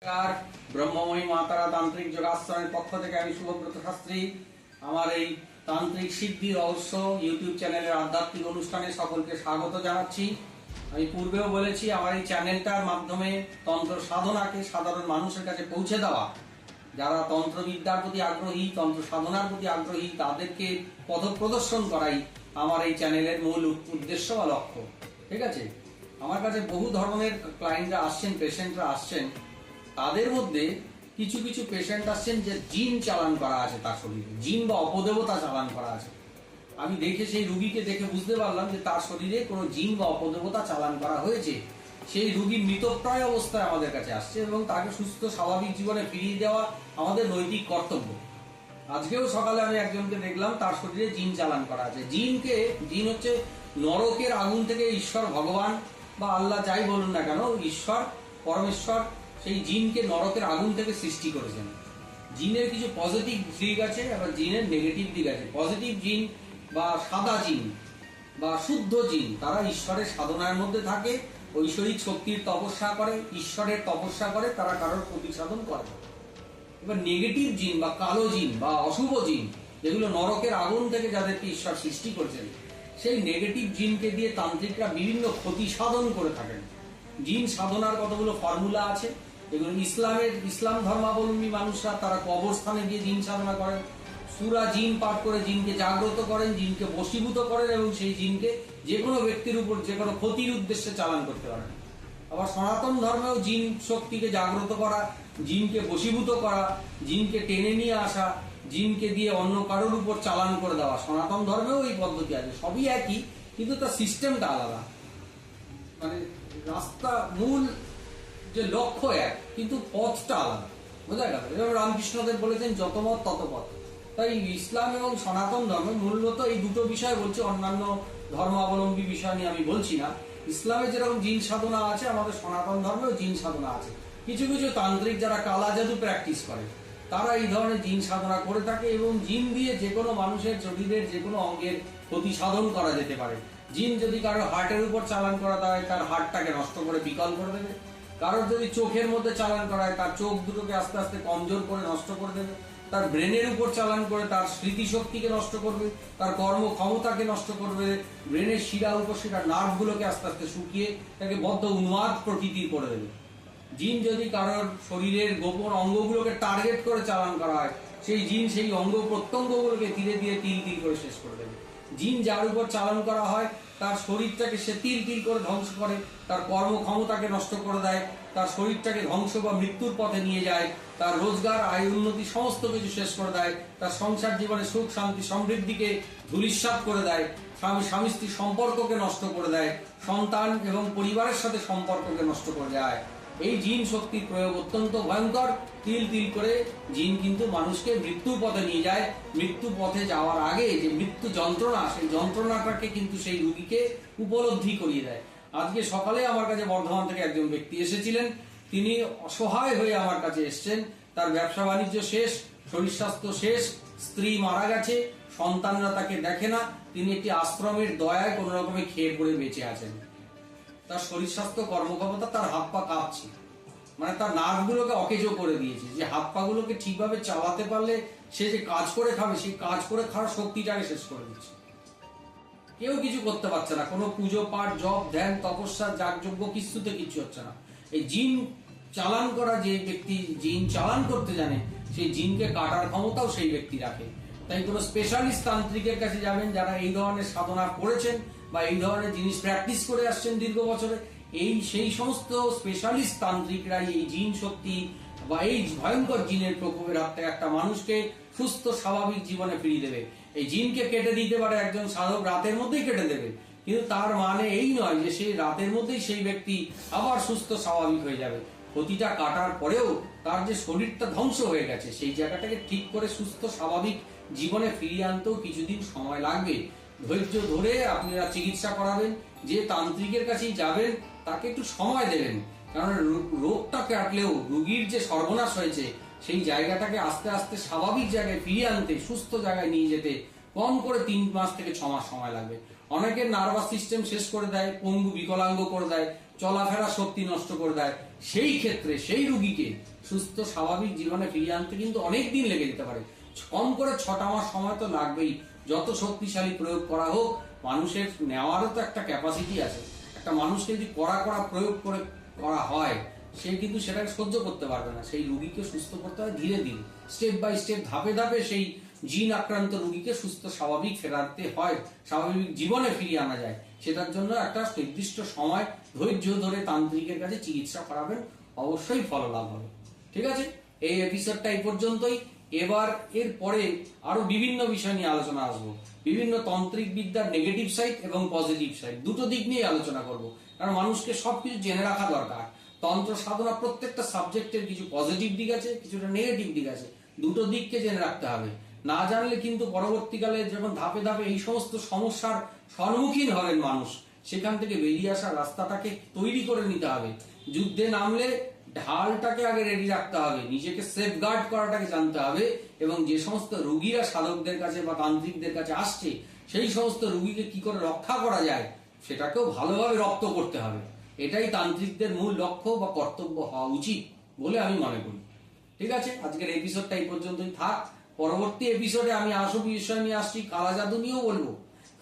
নমস্কার। ব্রহ্মময়ী মাতারা তান্ত্রিক যোগাশ্রমের পক্ষ থেকে আমি শুভব্রত শাস্ত্রী আমার এই তান্ত্রিক সিদ্ধি রহস্য ইউটিউব চ্যানেলের আধ্যাত্মিক অনুষ্ঠানে সকলকে স্বাগত জানাচ্ছি। আমি পূর্বেও বলেছি, আমার এই চ্যানেলটার মাধ্যমে তন্ত্র সাধনাকে সাধারণ মানুষের কাছে পৌঁছে দেওয়া, যারা তন্ত্রবিদ্যার প্রতি আগ্রহী, তন্ত্র সাধনার প্রতি আগ্রহী, তাদেরকে পথ প্রদর্শন করাই আমার এই চ্যানেলের মূল উদ্দেশ্য বা লক্ষ্য। ঠিক আছে, আমার কাছে বহু ধরনের ক্লায়েন্টরা আসছেন, পেশেন্টরা আসছেন। তাদের মধ্যে কিছু কিছু পেশেন্ট আসছেন যে জিন চালান করা আছে, তার শরীরে জিন বা অপদেবতা চালান করা আছে। আমি দেখে সেই রুগীকে দেখে বুঝতে পারলাম যে তার শরীরে কোনো জিন বা অপদেবতা চালান করা হয়েছে। সেই রুগী মৃতপ্রায় অবস্থায় আমাদের কাছে আসছে এবং তাকে সুস্থ স্বাভাবিক জীবনে ফিরিয়ে দেওয়া আমাদের নৈতিক কর্তব্য। আজকেও সকালে আমি একজনকে দেখলাম, তার শরীরে জিন চালান করা আছে। জিন হচ্ছে নরকের আগুন থেকে ঈশ্বর ভগবান বা আল্লাহ যাই বলুন না কেন, ঈশ্বর পরমেশ্বর সেই জিনকে নরকের আগুন থেকে সৃষ্টি করেছেন। জিনের কিছু পজিটিভ দিক আছে, আবার জিনের নেগেটিভ দিক আছে। পজিটিভ জিন বা সাদা জিন বা শুদ্ধ জিন, তারা ঈশ্বরের সাধনার মধ্যে থাকে, ঐশ্বরিক শক্তির তপস্যা করে, ঈশ্বরের তপস্যা করে, তারা কারোর প্রতিসাধন করে। এবার নেগেটিভ জিন বা কালো জিন বা অশুভ জিন, যেগুলো নরকের আগুন থেকে যাদেরকে ঈশ্বর সৃষ্টি করেছেন, সেই নেগেটিভ জিনকে দিয়ে তান্ত্রিকরা বিভিন্ন ক্ষতি সাধন করে থাকেন। জিন সাধনার কতগুলো ফর্মুলা আছে, এগুলো ইসলাম ধর্মাবলম্বী মানুষরা তারা কবরস্থানে গিয়ে জিন সাধনা করেন, সূরা জিন পাঠ করে জিনকে জাগ্রত করেন, জিনকে বশীভূত করেন এবং সেই জিনকে যে কোনো ব্যক্তির উপর যে কোনো ক্ষতির উদ্দেশ্যে চালান করতে পারেন। আবার সনাতন ধর্মেও জিন শক্তিকে জাগ্রত করা, জিনকে বশীভূত করা, জিনকে টেনে নিয়ে আসা, জিনকে দিয়ে অন্য কারোর উপর চালান করে দেওয়া, সনাতন ধর্মেও এই পদ্ধতি আছে। সবই একই, কিন্তু তার সিস্টেমটা আলাদা। মানে রাস্তা, মূল যে লক্ষ্য এক, কিন্তু পথটা আলাদা। বোঝা গেল? এবং রামকৃষ্ণদেব বলেছেন যত মত তত পথ। তাই ইসলাম এবং সনাতন ধর্মে মূলত এই দুটো বিষয় বলছি, অন্যান্য ধর্মাবলম্বী বিষয় নিয়ে আমি বলছি না। ইসলামে যেরকম জিন সাধনা আছে, আমাদের সনাতন ধর্মেও জিন সাধনা আছে। কিছু কিছু তান্ত্রিক যারা কালা জাদু প্র্যাকটিস করে, তারা এই ধরনের জিন সাধনা করে থাকে এবং জিন দিয়ে যে কোনো মানুষের শরীরের যে কোনো অঙ্গের ক্ষতি সাধন করা যেতে পারে। জিন যদি কারো হার্টের উপর চালান করা হয়, তার হার্টটাকে নষ্ট করে বিকল করে দেবে। কারোর যদি চোখের মধ্যে চালান করা হয়, তার চোখ দুটোকে আস্তে আস্তে কমজোর করে নষ্ট করে দেবে। তার ব্রেনের উপর চালান করে তার স্মৃতিশক্তিকে নষ্ট করবে, তার কর্ম ক্ষমতাকে নষ্ট করবে, ব্রেনের শিরা উপশিরা নার্ভগুলোকে আস্তে আস্তে শুকিয়ে তাকে বদ্ধ উন্মাদ প্রকৃতির করে দেবে। জিন যদি কারোর শরীরের গোপন অঙ্গগুলোকে টার্গেট করে চালান করা হয়, সেই জিন সেই অঙ্গ প্রত্যঙ্গগুলোকে ধীরে ধীরে তিল তিল করে শেষ করে দেবে। জিন যার উপর চালান করা হয়, তার শরীরটাকে সে তিল তিল করে ধ্বংস করে, তার কর্মক্ষমতাকে নষ্ট করে দেয়, তার শরীরটাকে ধ্বংস বা মৃত্যুর পথে নিয়ে যায়, তার রোজগার, আয়, উন্নতি সমস্ত কিছু শেষ করে দেয়, তার সংসার জীবনে সুখ শান্তি সমৃদ্ধিকে ধূলিসাৎ করে দেয়, স্বামী স্ত্রীর সম্পর্ককে নষ্ট করে দেয়, সন্তান এবং পরিবারের সাথে সম্পর্ককে নষ্ট করে দেয়। এই জিন শক্তির প্রয়োগ অত্যন্ত ভয়ঙ্কর। তিল তিল করে জিন কিন্তু মানুষকে মৃত্যুর পথে নিয়ে যায়। মৃত্যু পথে যাওয়ার আগে যে মৃত্যু যন্ত্রণা, সেই যন্ত্রণাটাকে কিন্তু সেই রোগীকে উপলব্ধি করিয়ে দেয়। আজকে সকালে আমার কাছে বর্ধমান থেকে একজন ব্যক্তি এসেছিলেন। তিনি অসহায় হয়ে আমার কাছে এসেছেন। তার ব্যবসা বাণিজ্য শেষ, শরীর স্বাস্থ্য শেষ, স্ত্রী মারা গেছে, সন্তানরা তাকে দেখে না। তিনি একটি আশ্রমের দয়ায় কোন রকমে খেয়ে পড়ে বেঁচে আছেন। তার শরীর স্বাস্থ্য, কর্মক্ষমতা, তার হাত পা কাঁপছে, মানে তার নার্ভগুলোকে অকেজো করে দিয়েছে। যে হাত পা গুলোকে ঠিকভাবে চালাতে পারলে সে যে কাজ করে খাবে, সেই কাজ করে খাওয়ার শক্তিটাকে শেষ করে দিচ্ছে। কেউ কিছু করতে পারছে না, কোনো পুজো পাঠ, জপ, ধ্যান, তপস্যা, যাগযজ্ঞ কিছুতে কিছু হচ্ছে না। এই জিন চালান করা যে ব্যক্তি জিন চালান করতে জানে, সেই জিনকে কাটার ক্ষমতাও সেই ব্যক্তি রাখে। তাই কোনো স্পেশালিস্ট তান্ত্রিকের কাছে যাবেন, যারা এই ধরনের সাধনা করেছেন বা এই ধরনের জিনিস প্র্যাকটিস করে আসছেন দীর্ঘ বছরে। সেই সমস্ত স্পেশালিস্ট তান্ত্রিকরাই এই জিন শক্তি বা এই ভয়ঙ্কর জিনের প্রকোপের হাত থেকে একটা মানুষকে সুস্থ স্বাভাবিক জীবনে ফিরিয়ে দেবে। এই জিনকে কেটে দিতে পারে একজন সাধক, রাতের মধ্যেই কেটে দেবে, কিন্তু তার মানে এই নয় যে সেই রাতের মধ্যেই সেই ব্যক্তি আবার সুস্থ স্বাভাবিক হয়ে যাবে। ক্ষতিটা কাটার পরেও তার যে শরীরটা ধ্বংস হয়ে গেছে, সেই জায়গাটাকে ঠিক করে সুস্থ স্বাভাবিক জীবনে ফিরিয়ে আনতেও কিছুদিন সময় লাগবে। ধৈর্য ধরে আপনারা চিকিৎসা করাবেন। যে তান্ত্রিকের কাছেই যাবেন, তাকে একটু সময় দেবেন, কারণ রোগটা কাটলেও রোগীর যে সর্বনাশ হয়েছে, সেই জায়গাটাকে আস্তে আস্তে স্বাভাবিক জায়গায় ফিরিয়ে আনতে, সুস্থ জায়গায় নিয়ে যেতে কম করে 3 মাস থেকে 6 মাস সময় লাগবে। অনেকের নার্ভাস সিস্টেম শেষ করে দেয়, পঙ্গু বিকলাঙ্গ করে দেয়, চলাফেরা শক্তি নষ্ট করে দেয়। সেই ক্ষেত্রে সেই রুগীকে সুস্থ স্বাভাবিক জীবনে ফিরিয়ে আনতে কিন্তু অনেক দিন লেগে যেতে পারে। কম করে 6টা মাস সময় তো লাগবেই। যত শক্তিশালী প্রয়োগ করা হোক, মানুষের নেওয়ারও তো একটা ক্যাপাসিটি আছে। একটা মানুষকে যদি কড়া প্রয়োগ করে করা হয়, সে কিন্তু সেটাকে সহ্য করতে পারবে না। সেই রুগীকে সুস্থ করতে হয় ধীরে ধীরে, স্টেপ বাই স্টেপ, ধাপে ধাপে সেই জিন আক্রান্ত রুগীকে সুস্থ স্বাভাবিক ফেরাতে হয়, স্বাভাবিক জীবনে ফিরিয়ে আনা যায়। সেটার জন্য একটা নির্দিষ্ট সময় ধৈর্য ধরে তান্ত্রিকের কাছে চিকিৎসা করাবেন, অবশ্যই ফল লাভ হবে। ঠিক আছে, এই এপিসোডটা এই পর্যন্তই। এবার এর পরে আরো বিভিন্ন বিষয় নিয়ে আলোচনা আসবো। বিভিন্ন তান্ত্রিক বিদ্যার নেগেটিভ সাইড এবং পজিটিভ সাইড, দুটো দিক নিয়ে আলোচনা করব। কারণ মানুষকে সবকিছু জেনে রাখা দরকার। তন্ত্র সাধনা প্রত্যেকটা সাবজেক্টের কিছু পজিটিভ দিক আছে, কিছুটা নেগেটিভ দিক আছে। দুটো দিককে জেনে রাখতে হবে। না জানলে কিন্তু পরবর্তীকালে যখন ধাপে ধাপে এই সমস্ত সমস্যার সম্মুখীন হবেন মানুষ, সেখান থেকে বেরিয়ে আসার রাস্তাটাকে তৈরি করে নিতে হবে। যুদ্ধে নামলে ঢালটাকে আগে রেডি রাখতে হবে, নিজেকে সেফগার্ড করাটাকে জানতে হবে, এবং যে সমস্ত রুগীরা সাধকদের কাছে বা তান্ত্রিকদের কাছে আসছে, সেই সমস্ত রুগীকে কি করে রক্ষা করা যায় সেটাকেও ভালোভাবে রপ্ত করতে হবে। এটাই তান্ত্রিকদের মূল লক্ষ্য বা কর্তব্য হওয়া উচিত বলে আমি মনে করি। ঠিক আছে, আজকের এপিসোডটা এই পর্যন্তই থাক। পরবর্তী এপিসোডে আমি আসল বিষয় নিয়ে আসছি, কালা জাদু নিয়েও বলবো।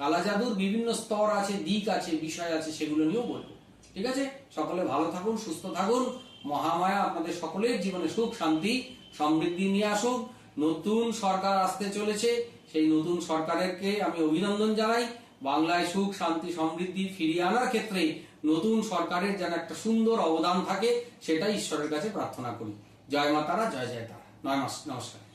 কালা জাদুর বিভিন্ন স্তর আছে, দিক আছে, বিষয় আছে, সেগুলো নিয়েও বলবো। ঠিক আছে, সকলে ভালো থাকুন, সুস্থ থাকুন। মহামায়া আপনাদের সকলের জীবনে সুখ, শান্তি, সমৃদ্ধি নিয়ে আসুক। নতুন সরকার আসতে চলেছে, সেই নতুন সরকারকে আমি অভিনন্দন জানাই। বাংলায় সুখ, শান্তি, সমৃদ্ধি ফিরিয়ে আনার ক্ষেত্রে নতুন সরকারের যেন একটা সুন্দর অবদান থাকে, সেটাই ঈশ্বরের কাছে প্রার্থনা করি। জয় মা তারা, জয় জয় তারা। নমস্কার।